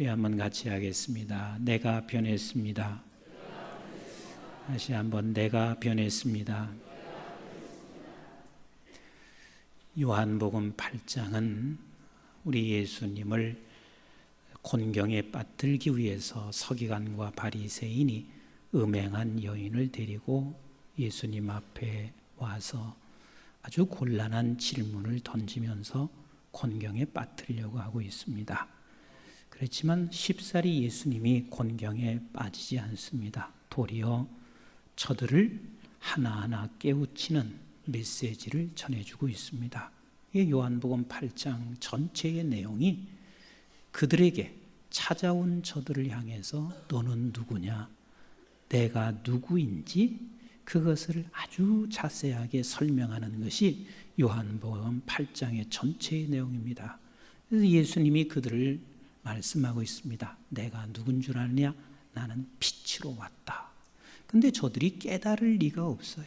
우리 한번 같이 하겠습니다. 내가 변했습니다. 다시 한번 내가 변했습니다. 요한복음 8장은 우리 예수님을 곤경에 빠뜨리기 위해서 서기관과 바리새인이 음행한 여인을 데리고 예수님 앞에 와서 아주 곤란한 질문을 던지면서 곤경에 빠뜨리려고 하고 있습니다. 그렇지만 쉽사리 예수님이 곤경에 빠지지 않습니다. 도리어 저들을 하나하나 깨우치는 메시지를 전해주고 있습니다. 이 요한복음 8장 전체의 내용이 그들에게 찾아온 저들을 향해서 너는 누구냐, 내가 누구인지 그것을 아주 자세하게 설명하는 것이 요한복음 8장의 전체의 내용입니다. 그래서 예수님이 그들을 말씀하고 있습니다. 내가 누군 줄 아느냐? 나는 빛으로 왔다. 근데 저들이 깨달을 리가 없어요.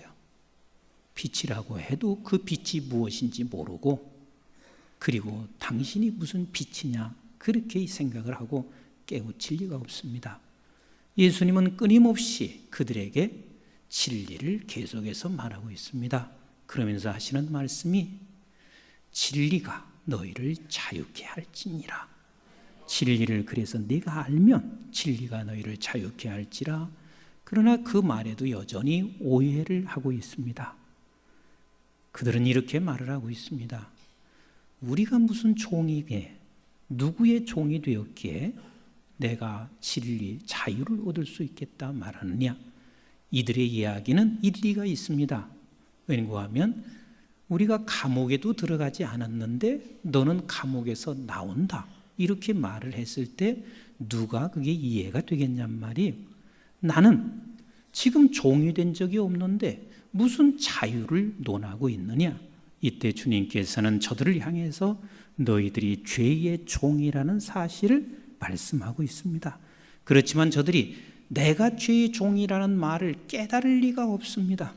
빛이라고 해도 그 빛이 무엇인지 모르고, 그리고 당신이 무슨 빛이냐 그렇게 생각을 하고 깨우칠 리가 없습니다. 예수님은 끊임없이 그들에게 진리를 계속해서 말하고 있습니다. 그러면서 하시는 말씀이 진리가 너희를 자유케 할지니라. 진리를 그래서 네가 알면 진리가 너희를 자유케 할지라. 그러나 그 말에도 여전히 오해를 하고 있습니다. 그들은 이렇게 말을 하고 있습니다. 우리가 무슨 종이게, 누구의 종이 되었기에 내가 진리, 자유를 얻을 수 있겠다 말하느냐. 이들의 이야기는 일리가 있습니다. 왜냐하면 우리가 감옥에도 들어가지 않았는데 너는 감옥에서 나온다, 이렇게 말을 했을 때 누가 그게 이해가 되겠냔 말이에요. 나는 지금 종이 된 적이 없는데 무슨 자유를 논하고 있느냐. 이때 주님께서는 저들을 향해서 너희들이 죄의 종이라는 사실을 말씀하고 있습니다. 그렇지만 저들이 내가 죄의 종이라는 말을 깨달을 리가 없습니다.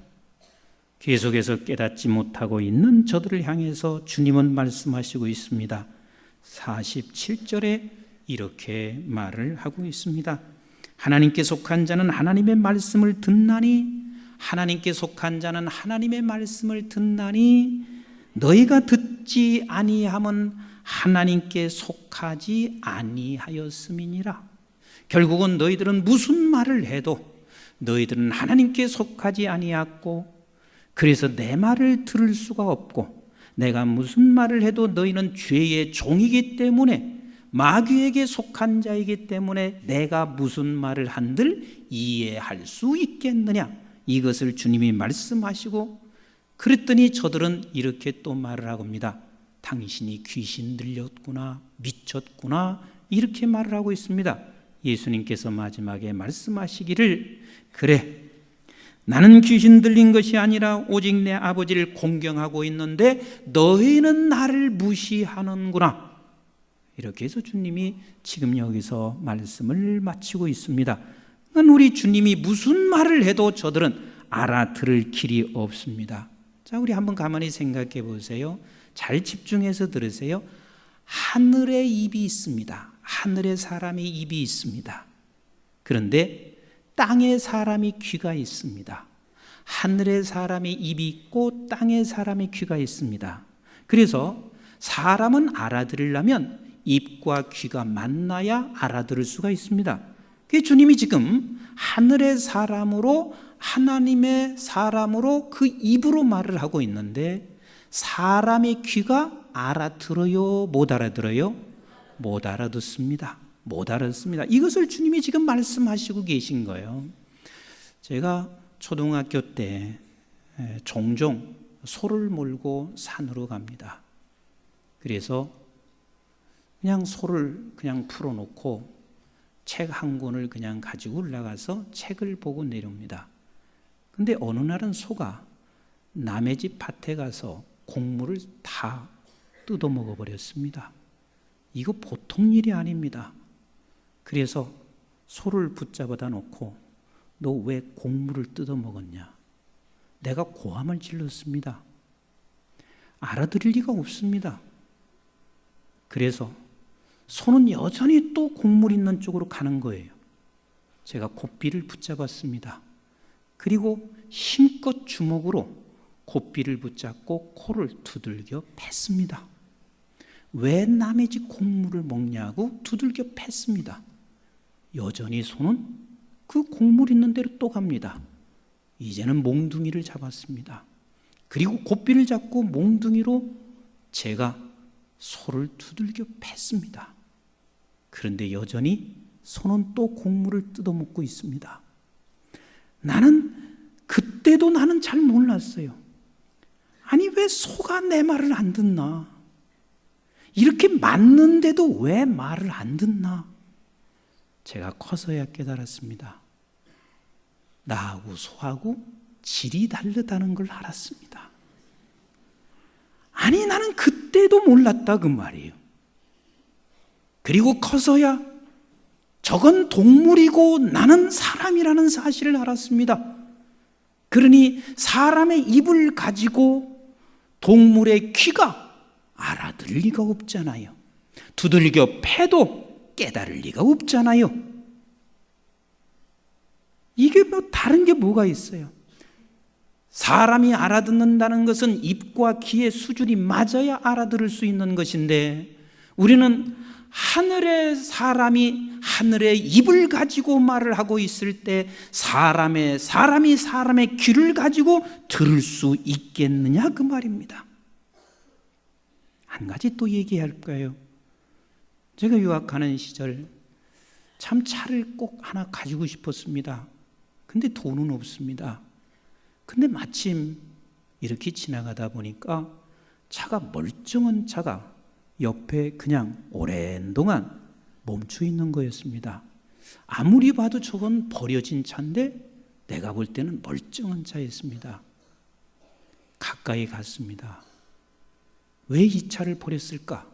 계속해서 깨닫지 못하고 있는 저들을 향해서 주님은 말씀하시고 있습니다. 47절에 이렇게 말을 하고 있습니다. 하나님께 속한 자는 하나님의 말씀을 듣나니, 하나님께 속한 자는 하나님의 말씀을 듣나니, 너희가 듣지 아니함은 하나님께 속하지 아니하였음이니라. 결국은 너희들은 무슨 말을 해도 너희들은 하나님께 속하지 아니하였고, 그래서 내 말을 들을 수가 없고, 내가 무슨 말을 해도 너희는 죄의 종이기 때문에, 마귀에게 속한 자이기 때문에 내가 무슨 말을 한들 이해할 수 있겠느냐. 이것을 주님이 말씀하시고, 그랬더니 저들은 이렇게 또 말을 하고 합니다. 당신이 귀신 들렸구나, 미쳤구나, 이렇게 말을 하고 있습니다. 예수님께서 마지막에 말씀하시기를, 그래, 나는 귀신 들린 것이 아니라 오직 내 아버지를 공경하고 있는데 너희는 나를 무시하는구나. 이렇게 해서 주님이 지금 여기서 말씀을 마치고 있습니다. 우리 주님이 무슨 말을 해도 저들은 알아들을 길이 없습니다. 자, 우리 한번 가만히 생각해 보세요. 잘 집중해서 들으세요. 하늘에 입이 있습니다. 하늘에 사람이 입이 있습니다. 그런데 땅에 사람이 귀가 있습니다. 하늘에 사람이 입이 있고 땅에 사람이 귀가 있습니다. 그래서 사람은 알아들으려면 입과 귀가 만나야 알아들을 수가 있습니다. 그 주님이 지금 하늘의 사람으로, 하나님의 사람으로 그 입으로 말을 하고 있는데, 사람의 귀가 알아들어요, 못 알아들어요? 못 알아듣습니다. 못 알아듣습니다. 이것을 주님이 지금 말씀하시고 계신 거예요. 제가 초등학교 때 종종 소를 몰고 산으로 갑니다. 그래서 그냥 소를 그냥 풀어놓고 책 한 권을 그냥 가지고 올라가서 책을 보고 내려옵니다. 근데 어느 날은 소가 남의 집 밭에 가서 곡물을 다 뜯어먹어 버렸습니다. 이거 보통 일이 아닙니다. 그래서 소를 붙잡아다 놓고 너 왜 곡물을 뜯어먹었냐? 내가 고함을 질렀습니다. 알아들을 리가 없습니다. 그래서 손은 여전히 또 곡물 있는 쪽으로 가는 거예요. 제가 고삐를 붙잡았습니다. 그리고 힘껏 주먹으로 고삐를 붙잡고 코를 두들겨 팼습니다. 왜 남의 집 곡물을 먹냐고 두들겨 팼습니다. 여전히 손은 그 곡물 있는 대로 또 갑니다. 이제는 몽둥이를 잡았습니다. 그리고 고삐를 잡고 몽둥이로 제가 소를 두들겨 팼습니다. 그런데 여전히 손은 또 곡물을 뜯어먹고 있습니다. 그때도 나는 잘 몰랐어요. 아니, 왜 소가 내 말을 안 듣나? 이렇게 맞는데도 왜 말을 안 듣나? 제가 커서야 깨달았습니다. 나하고 소하고 질이 다르다는 걸 알았습니다. 아니, 나는 그때도 몰랐다 그 말이에요. 그리고 커서야 저건 동물이고 나는 사람이라는 사실을 알았습니다. 그러니 사람의 입을 가지고 동물의 귀가 알아들을 리가 없잖아요. 두들겨 패도 깨달을 리가 없잖아요. 이게 뭐 다른 게 뭐가 있어요? 사람이 알아듣는다는 것은 입과 귀의 수준이 맞아야 알아들을 수 있는 것인데, 우리는 하늘의 사람이 하늘의 입을 가지고 말을 하고 있을 때 사람이 사람의 귀를 가지고 들을 수 있겠느냐 그 말입니다. 한 가지 또 얘기할까요? 제가 유학하는 시절 참 차를 꼭 하나 가지고 싶었습니다. 근데 돈은 없습니다. 근데 마침 이렇게 지나가다 보니까 차가, 멀쩡한 차가 옆에 그냥 오랜 동안 멈춰 있는 거였습니다. 아무리 봐도 저건 버려진 차인데 내가 볼 때는 멀쩡한 차였습니다. 가까이 갔습니다. 왜 이 차를 버렸을까?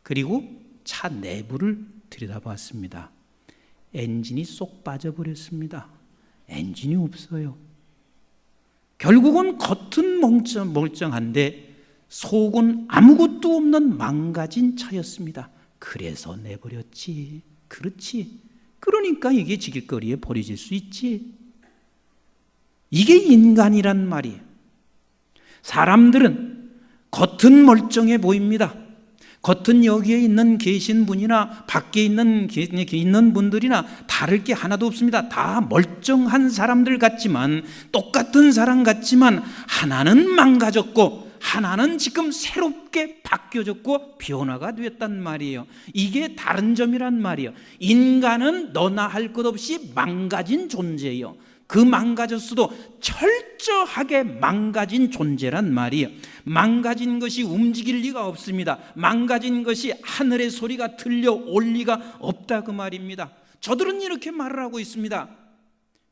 그리고 차 내부를 들여다봤습니다. 엔진이 쏙 빠져버렸습니다. 엔진이 없어요. 결국은 겉은 멀쩡한데 속은 아무것도 없는 망가진 차였습니다. 그래서 내버렸지. 그렇지. 그러니까 이게 지길거리에 버려질 수 있지. 이게 인간이란 말이에요. 사람들은 겉은 멀쩡해 보입니다. 겉은 여기에 있는 계신 분이나 밖에 있는 분들이나 다를 게 하나도 없습니다. 다 멀쩡한 사람들 같지만, 똑같은 사람 같지만 하나는 망가졌고 하나는 지금 새롭게 바뀌어졌고 변화가 되었단 말이에요. 이게 다른 점이란 말이에요. 인간은 너나 할 것 없이 망가진 존재예요. 그 망가졌어도 철저하게 망가진 존재란 말이에요. 망가진 것이 움직일 리가 없습니다. 망가진 것이 하늘의 소리가 들려올 리가 없다 그 말입니다. 저들은 이렇게 말을 하고 있습니다.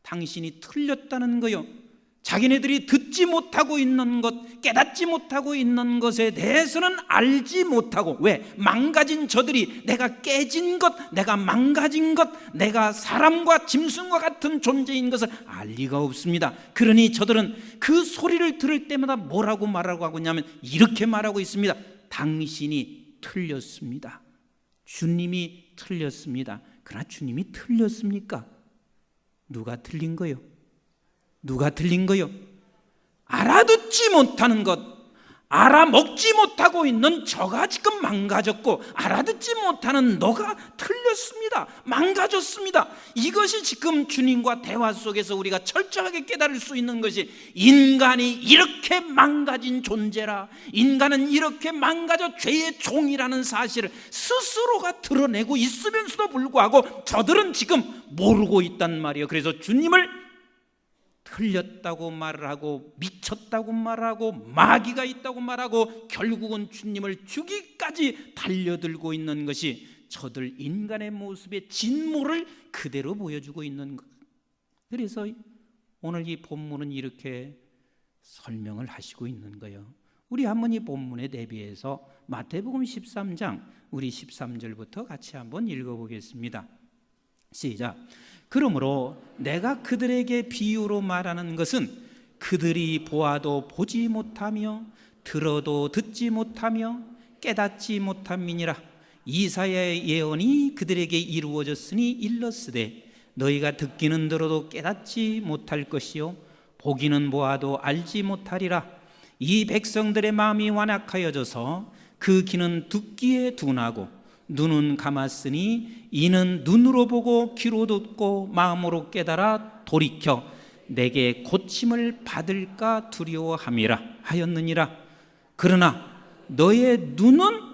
당신이 틀렸다는 거요. 자기네들이 듣지 못하고 있는 것, 깨닫지 못하고 있는 것에 대해서는 알지 못하고, 왜? 망가진 저들이 내가 깨진 것, 내가 망가진 것, 내가 사람과 짐승과 같은 존재인 것을 알 리가 없습니다. 그러니 저들은 그 소리를 들을 때마다 뭐라고 말하고 하냐면 이렇게 말하고 있습니다. 당신이 틀렸습니다. 주님이 틀렸습니다. 그러나 주님이 틀렸습니까? 누가 틀린 거요? 누가 틀린 거요? 알아듣지 못하는 것, 알아먹지 못하고 있는 저가 지금 망가졌고, 알아듣지 못하는 너가 틀렸습니다. 망가졌습니다. 이것이 지금 주님과 대화 속에서 우리가 철저하게 깨달을 수 있는 것이, 인간이 이렇게 망가진 존재라, 인간은 이렇게 망가져 죄의 종이라는 사실을 스스로가 드러내고 있으면서도 불구하고 저들은 지금 모르고 있단 말이에요. 그래서 주님을 틀렸다고 말을 하고, 미쳤다고 말하고, 마귀가 있다고 말하고, 결국은 주님을 죽이기까지 달려들고 있는 것이 저들 인간의 모습의 진모를 그대로 보여주고 있는 것. 그래서 오늘 이 본문은 이렇게 설명을 하시고 있는 거예요. 우리 한번 이 본문에 대비해서 마태복음 13장 우리 13절부터 같이 한번 읽어보겠습니다. 시작. 그러므로 내가 그들에게 비유로 말하는 것은 그들이 보아도 보지 못하며 들어도 듣지 못하며 깨닫지 못함이니라. 이사야의 예언이 그들에게 이루어졌으니 일렀으되 너희가 듣기는 들어도 깨닫지 못할 것이요 보기는 보아도 알지 못하리라. 이 백성들의 마음이 완악하여져서 그 귀는 듣기에 둔하고 눈은 감았으니 이는 눈으로 보고 귀로 듣고 마음으로 깨달아 돌이켜 내게 고침을 받을까 두려워함이라 하였느니라. 그러나 너의 눈은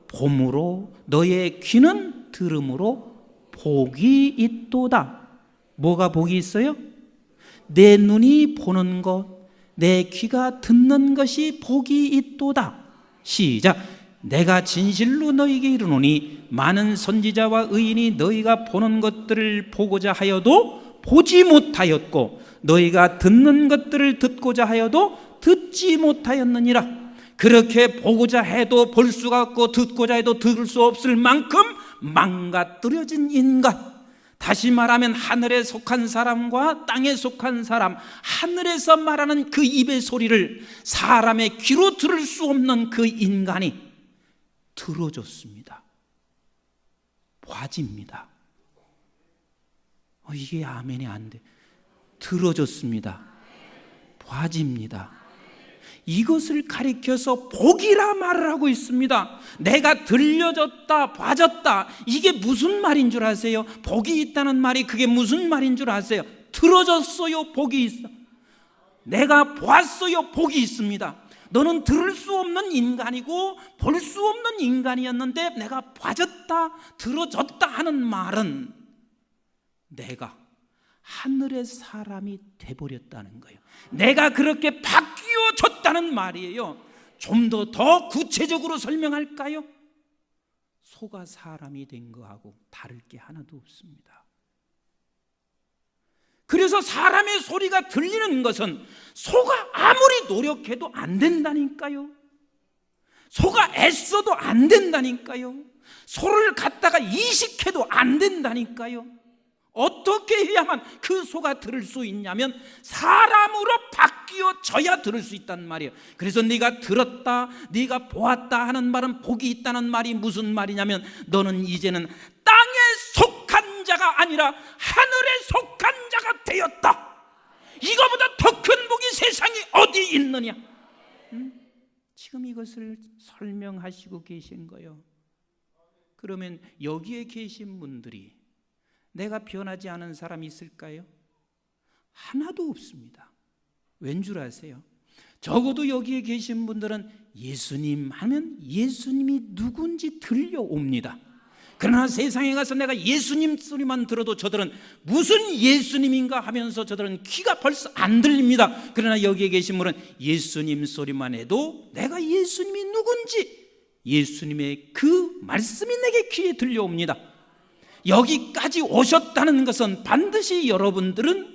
봄으로 너의 귀는 들음으로 복이 있도다. 뭐가 복이 있어요? 내 눈이 보는 것, 내 귀가 듣는 것이 복이 있도다. 시작. 내가 진실로 너희에게 이르노니 많은 선지자와 의인이 너희가 보는 것들을 보고자 하여도 보지 못하였고 너희가 듣는 것들을 듣고자 하여도 듣지 못하였느니라. 그렇게 보고자 해도 볼 수가 없고 듣고자 해도 들을 수 없을 만큼 망가뜨려진 인간, 다시 말하면 하늘에 속한 사람과 땅에 속한 사람, 하늘에서 말하는 그 입의 소리를 사람의 귀로 들을 수 없는 그 인간이 들어줬습니다. 봐집니다. 이게 아멘이 안 돼. 들어줬습니다. 봐집니다. 이것을 가리켜서 복이라 말을 하고 있습니다. 내가 들려졌다, 봐졌다. 이게 무슨 말인 줄 아세요? 복이 있다는 말이 그게 무슨 말인 줄 아세요? 들어졌어요, 복이 있어. 내가 보았어요, 복이 있습니다. 너는 들을 수 없는 인간이고 볼 수 없는 인간이었는데 내가 봐졌다, 들어졌다 하는 말은 내가 하늘의 사람이 돼버렸다는 거예요. 내가 그렇게 바뀌어졌다는 말이에요. 좀 더 구체적으로 설명할까요? 소가 사람이 된 거하고 다를 게 하나도 없습니다. 그래서 사람의 소리가 들리는 것은 소가 아무리 노력해도 안 된다니까요. 소가 애써도 안 된다니까요. 소를 갖다가 이식해도 안 된다니까요. 어떻게 해야만 그 소가 들을 수 있냐면 사람으로 바뀌어져야 들을 수 있단 말이에요. 그래서 네가 들었다, 네가 보았다 하는 말은 복이 있다는 말이 무슨 말이냐면 너는 이제는 땅에 속한 자가 아니라 하늘에 속한 자가 되었다. 이거보다 더 큰 복이 세상에 어디 있느냐? 지금 이것을 설명하시고 계신 거예요. 그러면 여기에 계신 분들이 내가 변하지 않은 사람이 있을까요? 하나도 없습니다. 왠 줄 아세요? 적어도 여기에 계신 분들은 예수님 하면 예수님이 누군지 들려옵니다. 그러나 세상에 가서 내가 예수님 소리만 들어도 저들은 무슨 예수님인가 하면서 저들은 귀가 벌써 안 들립니다. 그러나 여기에 계신 분은 예수님 소리만 해도 내가 예수님이 누군지 예수님의 그 말씀이 내게 귀에 들려옵니다. 여기까지 오셨다는 것은 반드시 여러분들은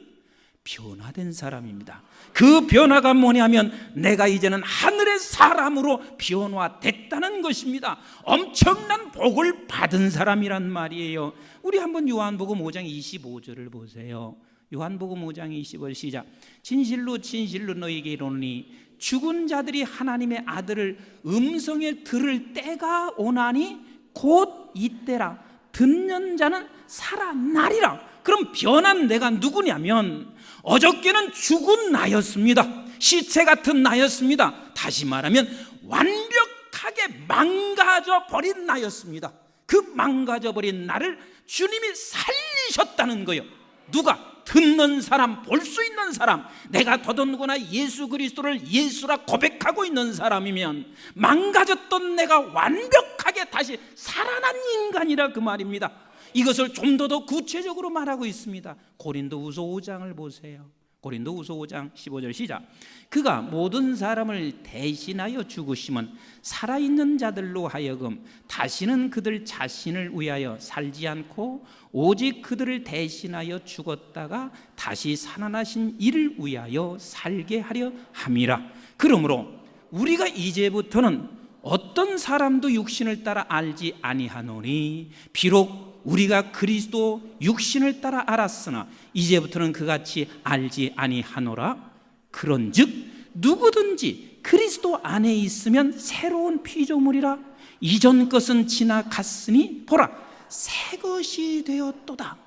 변화된 사람입니다. 그 변화가 뭐냐면 내가 이제는 하늘의 사람으로 변화됐다는 것입니다. 엄청난 복을 받은 사람이란 말이에요. 우리 한번 요한복음 5장 25절을 보세요. 요한복음 5장 25절 시작. 진실로 진실로 너희에게 이르노니 죽은 자들이 하나님의 아들을 음성에 들을 때가 오나니 곧 이때라. 듣는 자는 살아나리라. 그럼 변한 내가 누구냐면 어저께는 죽은 나였습니다. 시체 같은 나였습니다. 다시 말하면 완벽하게 망가져 버린 나였습니다. 그 망가져 버린 나를 주님이 살리셨다는 거예요. 누가? 듣는 사람, 볼 수 있는 사람, 내가 더더군다나 예수 그리스도를 예수라 고백하고 있는 사람이면 망가졌던 내가 완벽하게 다시 살아난 인간이라 그 말입니다. 이것을 좀 더 구체적으로 말하고 있습니다. 고린도후서 5장을 보세요. 고린도후서 5장 15절 시작. 그가 모든 사람을 대신하여 죽으심은 살아있는 자들로 하여금 다시는 그들 자신을 위하여 살지 않고 오직 그들을 대신하여 죽었다가 다시 살아나신 이를 위하여 살게 하려 함이라. 그러므로 우리가 이제부터는 어떤 사람도 육신을 따라 알지 아니하노니 비록 우리가 그리스도 육신을 따라 알았으나 이제부터는 그같이 알지 아니하노라. 그런즉 누구든지 그리스도 안에 있으면 새로운 피조물이라. 이전 것은 지나갔으니 보라 새 것이 되었도다.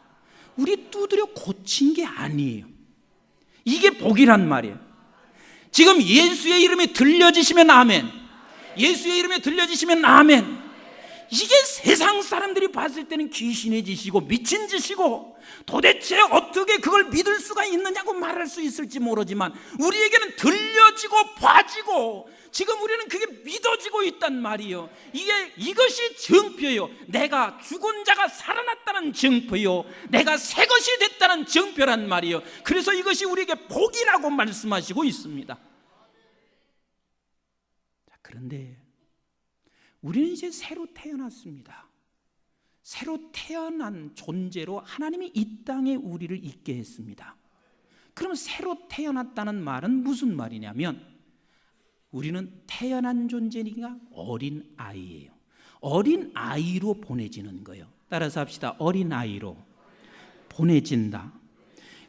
우리 두드려 고친 게 아니에요. 이게 복이란 말이에요. 지금 예수의 이름이 들려지시면 아멘, 예수의 이름이 들려지시면 아멘. 이게 세상 사람들이 봤을 때는 귀신의 짓이고 미친 짓이고 도대체 어떻게 그걸 믿을 수가 있느냐고 말할 수 있을지 모르지만 우리에게는 들려지고 봐지고 지금 우리는 그게 믿어지고 있단 말이에요. 이것이 증표예요. 내가 죽은 자가 살아났다는 증표요, 내가 새 것이 됐다는 증표란 말이에요. 그래서 이것이 우리에게 복이라고 말씀하시고 있습니다. 자, 그런데 우리는 이제 새로 태어났습니다. 새로 태어난 존재로 하나님이 이 땅에 우리를 있게 했습니다. 그럼 새로 태어났다는 말은 무슨 말이냐면 우리는 태어난 존재니까 어린 아이예요. 어린 아이로 보내지는 거예요. 따라서 합시다. 어린 아이로 보내진다.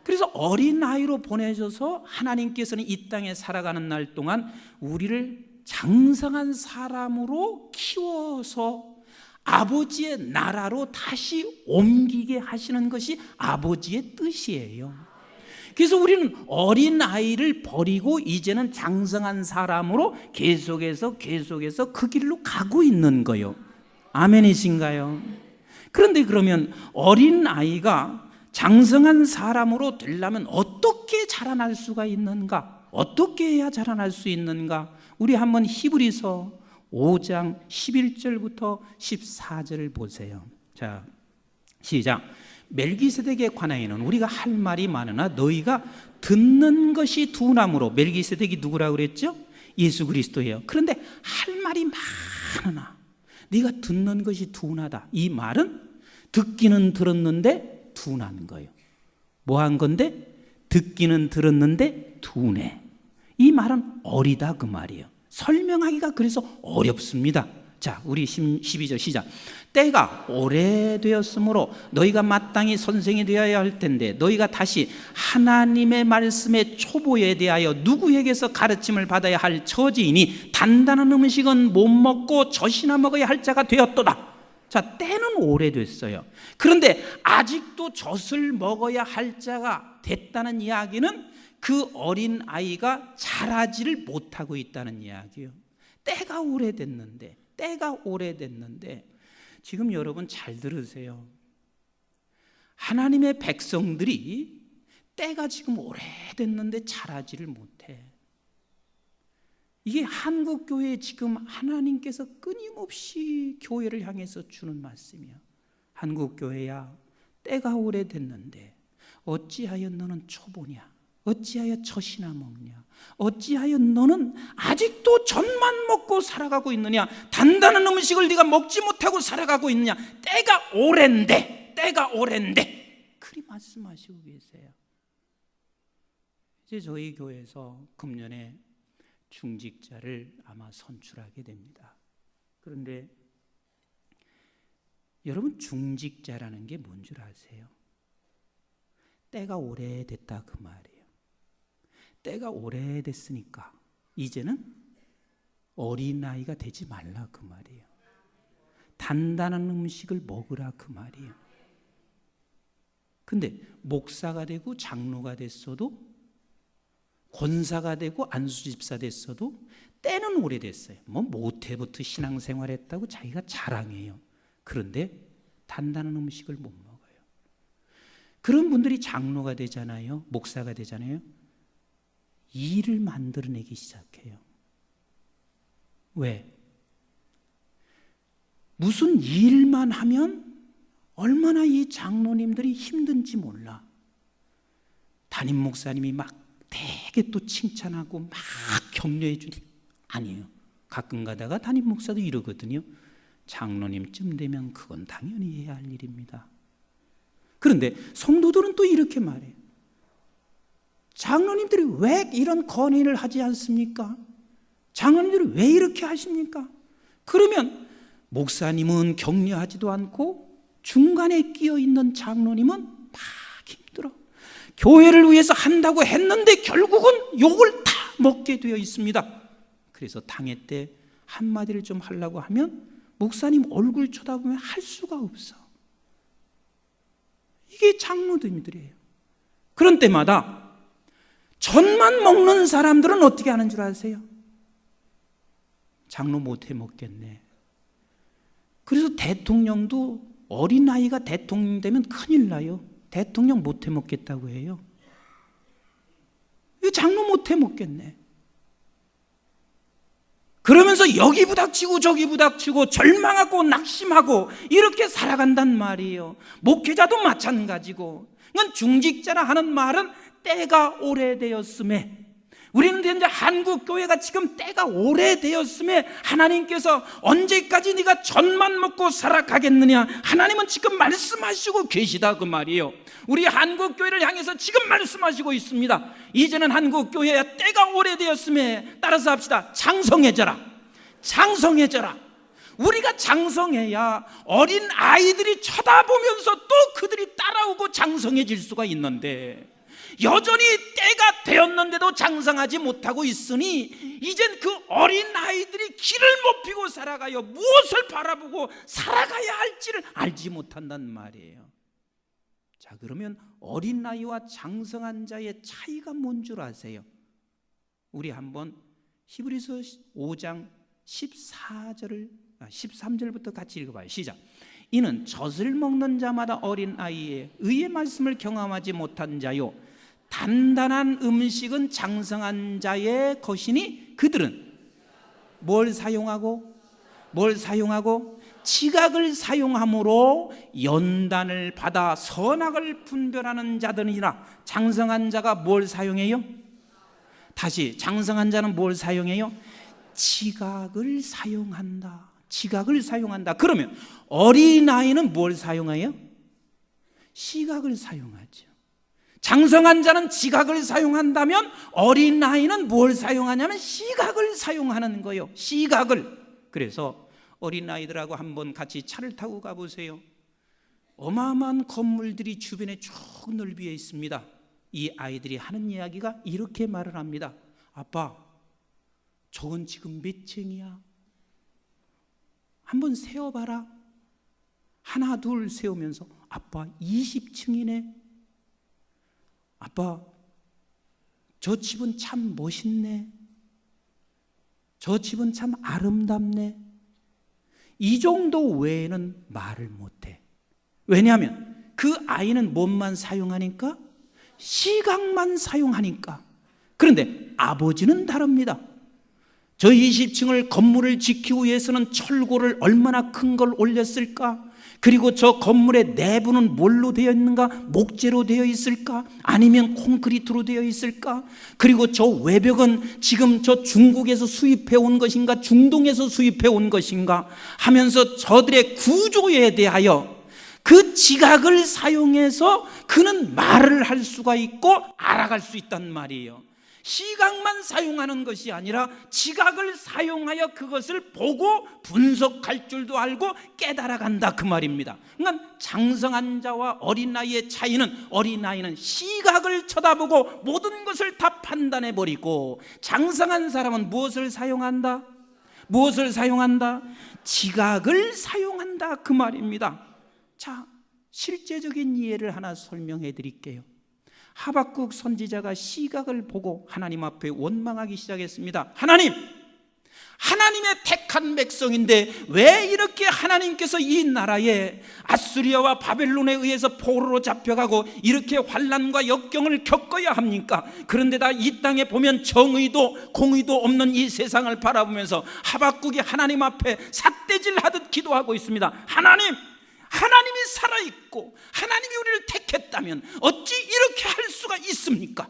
그래서 어린 아이로 보내져서 하나님께서는 이 땅에 살아가는 날 동안 우리를 장성한 사람으로 키워서 아버지의 나라로 다시 옮기게 하시는 것이 아버지의 뜻이에요. 그래서 우리는 어린 아이를 버리고 이제는 장성한 사람으로 계속해서 그 길로 가고 있는 거예요. 아멘이신가요? 그런데 그러면 어린 아이가 장성한 사람으로 되려면 어떻게 자라날 수가 있는가? 어떻게 해야 자라날 수 있는가? 우리 한번 히브리서 5장 11절부터 14절을 보세요. 자, 시작. 멜기세덱에 관하여는 우리가 할 말이 많으나 너희가 듣는 것이 둔함으로. 멜기세덱이 누구라고 그랬죠? 예수 그리스도예요. 그런데 할 말이 많으나 네가 듣는 것이 둔하다. 이 말은 듣기는 들었는데 둔한 거예요. 뭐 한 건데? 듣기는 들었는데 둔해. 이 말은 어리다 그 말이에요. 설명하기가 그래서 어렵습니다. 자, 우리 12절 시작. 때가 오래되었으므로 너희가 마땅히 선생이 되어야 할 텐데 너희가 다시 하나님의 말씀의 초보에 대하여 누구에게서 가르침을 받아야 할 처지이니 단단한 음식은 못 먹고 젖이나 먹어야 할 자가 되었도다. 자, 때는 오래됐어요. 그런데 아직도 젖을 먹어야 할 자가 됐다는 이야기는 그 어린 아이가 자라지를 못하고 있다는 이야기예요. 때가 오래됐는데 지금 여러분 잘 들으세요. 하나님의 백성들이 때가 지금 오래됐는데 자라지를 못해. 이게 한국교회에 지금 하나님께서 끊임없이 교회를 향해서 주는 말씀이야. 한국교회야, 때가 오래됐는데 어찌하여 너는 초보냐? 어찌하여 젖이나 먹냐? 어찌하여 너는 아직도 젖만 먹고 살아가고 있느냐? 단단한 음식을 네가 먹지 못하고 살아가고 있느냐? 때가 오랜데 그리 말씀하시고 계세요. 이제 저희 교회에서 금년에 중직자를 아마 선출하게 됩니다. 그런데 여러분, 중직자라는 게 뭔 줄 아세요? 때가 오래됐다 그 말이에요. 때가 오래됐으니까 이제는 어린아이가 되지 말라 그 말이에요. 단단한 음식을 먹으라 그 말이에요. 근데 목사가 되고 장로가 됐어도, 권사가 되고 안수집사 됐어도 때는 오래됐어요. 뭐 모태부터 신앙생활했다고 자기가 자랑해요. 그런데 단단한 음식을 못 먹어요. 그런 분들이 장로가 되잖아요. 목사가 되잖아요. 일을 만들어내기 시작해요. 왜? 무슨 일만 하면 얼마나 이 장로님들이 힘든지 몰라. 담임 목사님이 막 되게 또 칭찬하고 막 격려해 주니 아니에요. 가끔 가다가 담임 목사도 이러거든요. 장로님쯤 되면 그건 당연히 해야 할 일입니다. 그런데 성도들은 또 이렇게 말해요. 장로님들이 왜 이런 건의를 하지 않습니까? 장로님들이 왜 이렇게 하십니까? 그러면 목사님은 격려하지도 않고 중간에 끼어 있는 장로님은 막 힘들어. 교회를 위해서 한다고 했는데 결국은 욕을 다 먹게 되어 있습니다. 그래서 당회 때 한마디를 좀 하려고 하면 목사님 얼굴 쳐다보면 할 수가 없어. 이게 장로님들이에요. 그런 때마다 젖만 먹는 사람들은 어떻게 하는 줄 아세요? 장로 못해 먹겠네. 그래서 대통령도 어린아이가 대통령 되면 큰일 나요. 대통령 못해 먹겠다고 해요. 이 장로 못해 먹겠네. 그러면서 여기 부닥치고 저기 부닥치고 절망하고 낙심하고 이렇게 살아간단 말이에요. 목회자도 마찬가지고. 그러니까 중직자라 하는 말은 때가 오래되었음에, 우리는 이제 한국 교회가 지금 때가 오래되었음에 하나님께서 언제까지 네가 젖만 먹고 살아가겠느냐, 하나님은 지금 말씀하시고 계시다 그 말이에요. 우리 한국 교회를 향해서 지금 말씀하시고 있습니다. 이제는 한국 교회야 때가 오래되었음에, 따라서 합시다. 장성해져라. 장성해져라. 우리가 장성해야 어린 아이들이 쳐다보면서 또 그들이 따라오고 장성해질 수가 있는데, 여전히 때가 되었는데도 장성하지 못하고 있으니 이젠 그 어린 아이들이 길을 못 피고 살아가요. 무엇을 바라보고 살아가야 할지를 알지 못한단 말이에요. 자, 그러면 어린 아이와 장성한 자의 차이가 뭔 줄 아세요? 우리 한번 히브리서 5장 13절부터 같이 읽어봐요. 시작. 이는 젖을 먹는 자마다 어린 아이의 의의 말씀을 경험하지 못한 자요, 단단한 음식은 장성한 자의 것이니 그들은 뭘 사용하고 지각을 사용함으로 연단을 받아 선악을 분별하는 자들이라. 장성한 자가 뭘 사용해요? 다시, 장성한 자는 뭘 사용해요? 지각을 사용한다. 지각을 사용한다. 그러면 어린아이는 뭘 사용해요? 시각을 사용하죠. 장성한 자는 지각을 사용한다면 어린아이는 뭘 사용하냐면 시각을 사용하는 거예요. 시각을. 그래서 어린아이들하고 한번 같이 차를 타고 가보세요. 어마어마한 건물들이 주변에 쭉 넓이에 있습니다. 이 아이들이 하는 이야기가 이렇게 말을 합니다. 아빠, 저건 지금 몇 층이야? 한번 세어봐라. 하나 둘 세우면서 아빠 20층이네. 아빠, 저 집은 참 멋있네. 저 집은 참 아름답네. 이 정도 외에는 말을 못해. 왜냐하면 그 아이는 뭔만 사용하니까? 시각만 사용하니까. 그런데 아버지는 다릅니다. 저 20층을 건물을 지키기 위해서는 철골을 얼마나 큰 걸 올렸을까? 그리고 저 건물의 내부는 뭘로 되어 있는가? 목재로 되어 있을까? 아니면 콘크리트로 되어 있을까? 그리고 저 외벽은 지금 저 중국에서 수입해 온 것인가? 중동에서 수입해 온 것인가? 하면서 저들의 구조에 대하여 그 지각을 사용해서 그는 말을 할 수가 있고 알아갈 수 있단 말이에요. 시각만 사용하는 것이 아니라 지각을 사용하여 그것을 보고 분석할 줄도 알고 깨달아간다 그 말입니다. 그러니까 장성한 자와 어린아이의 차이는, 어린아이는 시각을 쳐다보고 모든 것을 다 판단해버리고, 장성한 사람은 무엇을 사용한다? 무엇을 사용한다? 지각을 사용한다 그 말입니다. 자, 실제적인 이해를 하나 설명해 드릴게요. 하박국 선지자가 시각을 보고 하나님 앞에 원망하기 시작했습니다. 하나님, 하나님의 택한 백성인데 왜 이렇게 하나님께서 이 나라에 아수리아와 바벨론에 의해서 포로로 잡혀가고 이렇게 환난과 역경을 겪어야 합니까? 그런데다 이 땅에 보면 정의도 공의도 없는 이 세상을 바라보면서 하박국이 하나님 앞에 삿대질하듯 기도하고 있습니다. 하나님이 살아있고 하나님이 우리를 택했다면 어찌 이렇게 할 수가 있습니까?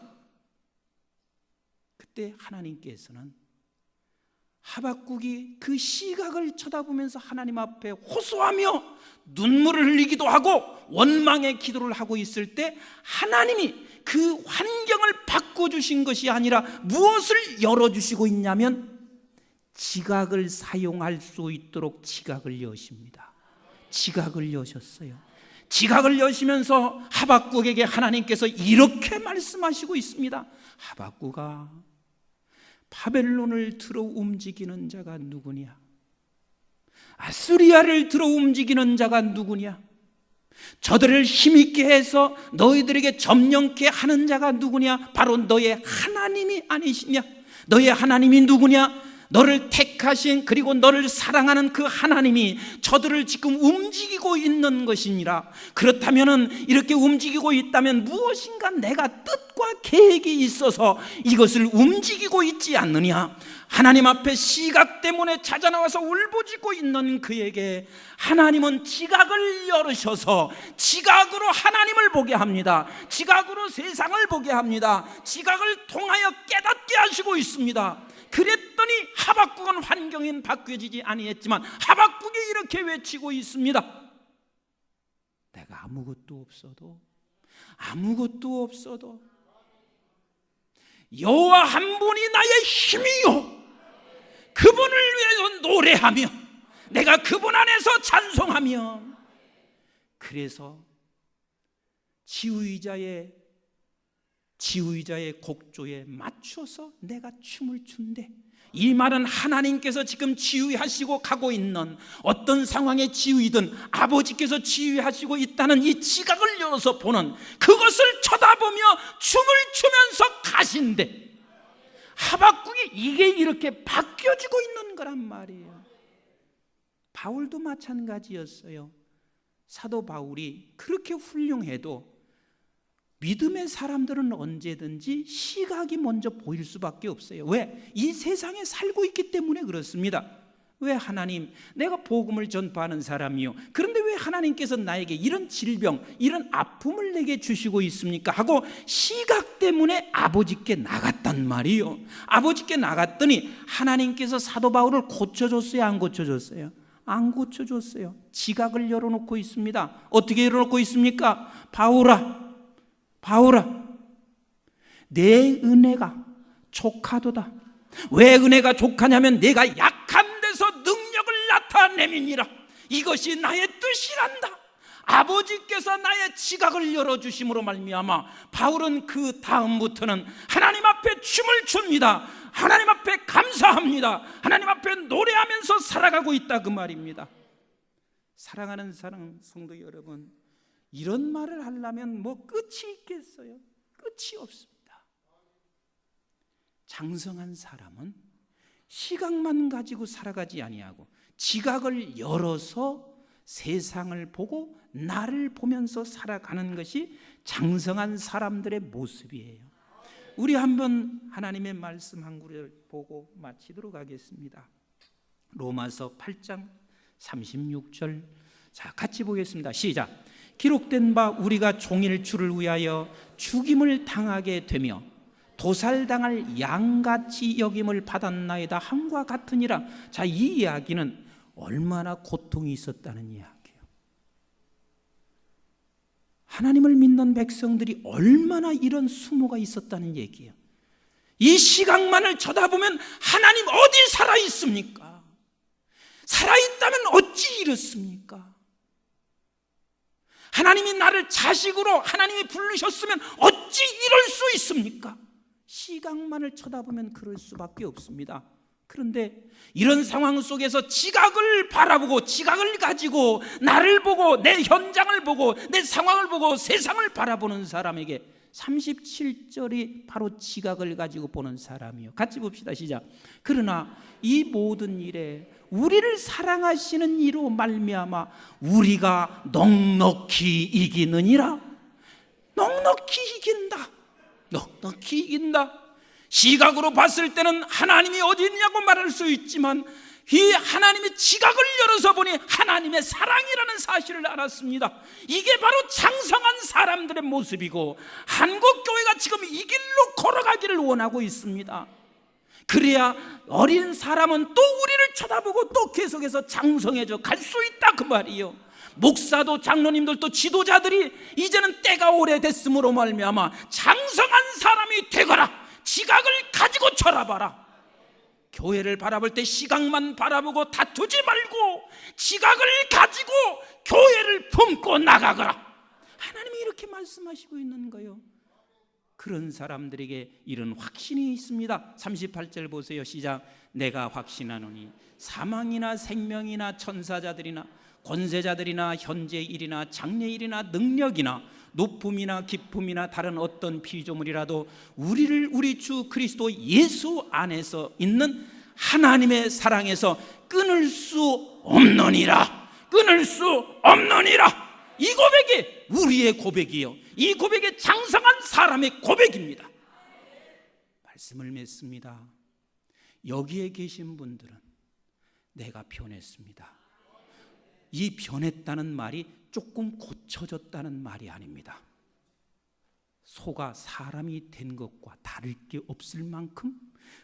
그때 하나님께서는 하박국이 그 시각을 쳐다보면서 하나님 앞에 호소하며 눈물을 흘리기도 하고 원망의 기도를 하고 있을 때, 하나님이 그 환경을 바꿔주신 것이 아니라 무엇을 열어주시고 있냐면 지각을 사용할 수 있도록 지각을 여십니다. 지각을 여셨어요. 지각을 여시면서 하박국에게 하나님께서 이렇게 말씀하시고 있습니다. 하박국아, 바벨론을 들어 움직이는 자가 누구냐? 아수리아를 들어 움직이는 자가 누구냐? 저들을 힘있게 해서 너희들에게 점령케 하는 자가 누구냐? 바로 너의 하나님이 아니시냐? 너의 하나님이 누구냐? 너를 택하신, 그리고 너를 사랑하는 그 하나님이 저들을 지금 움직이고 있는 것이니라. 그렇다면, 이렇게 움직이고 있다면 무엇인가 내가 뜻과 계획이 있어서 이것을 움직이고 있지 않느냐? 하나님 앞에 시각 때문에 찾아나와서 울부짖고 있는 그에게 하나님은 지각을 열으셔서 지각으로 하나님을 보게 합니다. 지각으로 세상을 보게 합니다. 지각을 통하여 깨닫게 하시고 있습니다. 그랬더니 하박국은 환경은 바뀌어지지 아니했지만 하박국이 이렇게 외치고 있습니다. 내가 아무것도 없어도 여호와 한 분이 나의 힘이요, 그분을 위해서 노래하며 내가 그분 안에서 찬송하며, 그래서 지휘자의 곡조에 맞춰서 내가 춤을 춘대. 이 말은 하나님께서 지금 지휘하시고 가고 있는 어떤 상황의 지휘든 아버지께서 지휘하시고 있다는 이 지각을 열어서 보는, 그것을 쳐다보며 춤을 추면서 가신대. 하박국이 이게 이렇게 바뀌어지고 있는 거란 말이에요. 바울도 마찬가지였어요. 사도 바울이 그렇게 훌륭해도 믿음의 사람들은 언제든지 시각이 먼저 보일 수밖에 없어요. 왜? 이 세상에 살고 있기 때문에 그렇습니다. 왜 하나님, 내가 복음을 전파하는 사람이요, 그런데 왜 하나님께서 나에게 이런 질병, 이런 아픔을 내게 주시고 있습니까? 하고 시각 때문에 아버지께 나갔단 말이요. 아버지께 나갔더니 하나님께서 사도 바울을 고쳐줬어요, 안 고쳐줬어요? 안 고쳐줬어요. 지각을 열어놓고 있습니다. 어떻게 열어놓고 있습니까? 바울아, 내 은혜가 족하도다. 왜 은혜가 족하냐면 내가 약한 데서 능력을 나타내미니라. 이것이 나의 뜻이란다. 아버지께서 나의 지각을 열어주심으로 말미암아 바울은 그 다음부터는 하나님 앞에 춤을 춥니다. 하나님 앞에 감사합니다. 하나님 앞에 노래하면서 살아가고 있다, 그 말입니다. 사랑하는 성도 여러분, 이런 말을 하려면 뭐 끝이 있겠어요? 끝이 없습니다. 장성한 사람은 시각만 가지고 살아가지 아니하고 지각을 열어서 세상을 보고 나를 보면서 살아가는 것이 장성한 사람들의 모습이에요. 우리 한번 하나님의 말씀 한 구절 보고 마치도록 하겠습니다. 로마서 8장 36절, 자, 같이 보겠습니다. 시작. 기록된 바 우리가 종일 주를 위하여 죽임을 당하게 되며 도살당할 양같이 여김을 받았나이다 함과 같으니라. 자, 이 이야기는 얼마나 고통이 있었다는 이야기예요. 하나님을 믿는 백성들이 얼마나 이런 수모가 있었다는 얘기예요. 이 시각만을 쳐다보면 하나님 어디 살아있습니까? 살아있다면 어찌 이렇습니까? 하나님이 나를 자식으로 하나님이 부르셨으면 어찌 이럴 수 있습니까? 시각만을 쳐다보면 그럴 수밖에 없습니다. 그런데 이런 상황 속에서 지각을 바라보고 지각을 가지고 나를 보고 내 현장을 보고 내 상황을 보고 세상을 바라보는 사람에게 37절이 바로 지각을 가지고 보는 사람이요. 같이 봅시다. 시작. 그러나 이 모든 일에 우리를 사랑하시는 이로 말미암아 우리가 넉넉히 이기느니라. 넉넉히 이긴다. 넉넉히 이긴다. 시각으로 봤을 때는 하나님이 어디 있냐고 말할 수 있지만 이 하나님의 지각을 열어서 보니 하나님의 사랑이라는 사실을 알았습니다. 이게 바로 장성한 사람들의 모습이고 한국교회가 지금 이 길로 걸어가기를 원하고 있습니다. 그래야 어린 사람은 또 우리를 쳐다보고 또 계속해서 장성해져 갈 수 있다, 그 말이요. 목사도 장로님들도 지도자들이 이제는 때가 오래됐으므로 말미암아 장성한 사람이 되거라. 지각을 가지고 쳐다봐라. 교회를 바라볼 때 시각만 바라보고 다투지 말고 지각을 가지고 교회를 품고 나가거라. 하나님이 이렇게 말씀하시고 있는 거예요. 그런 사람들에게 이런 확신이 있습니다. 38절 보세요. 시작. 내가 확신하노니 사망이나 생명이나 천사자들이나 권세자들이나 현재일이나 장래일이나 능력이나 높음이나 깊음이나 다른 어떤 피조물이라도 우리를 우리 주 그리스도 예수 안에서 있는 하나님의 사랑에서 끊을 수 없느니라. 끊을 수 없느니라. 이 고백이 우리의 고백이요, 이 고백이 장성한 사람의 고백입니다. 말씀을 맺습니다. 여기에 계신 분들은 내가 변했습니다. 이 변했다는 말이 조금 고쳐졌다는 말이 아닙니다. 소가 사람이 된 것과 다를 게 없을 만큼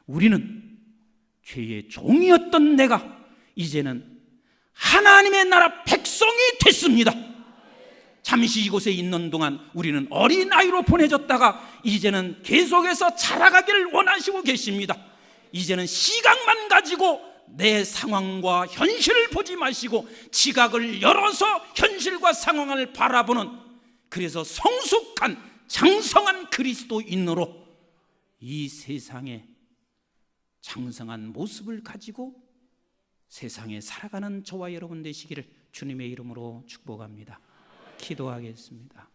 우리는 죄의 종이었던 내가 이제는 하나님의 나라 백성이 됐습니다. 잠시 이곳에 있는 동안 우리는 어린아이로 보내졌다가 이제는 계속해서 자라가기를 원하시고 계십니다. 이제는 시각만 가지고 내 상황과 현실을 보지 마시고 지각을 열어서 현실과 상황을 바라보는, 그래서 성숙한 장성한 그리스도인으로 이 세상에 장성한 모습을 가지고 세상에 살아가는 저와 여러분 되시기를 주님의 이름으로 축복합니다. 기도하겠습니다.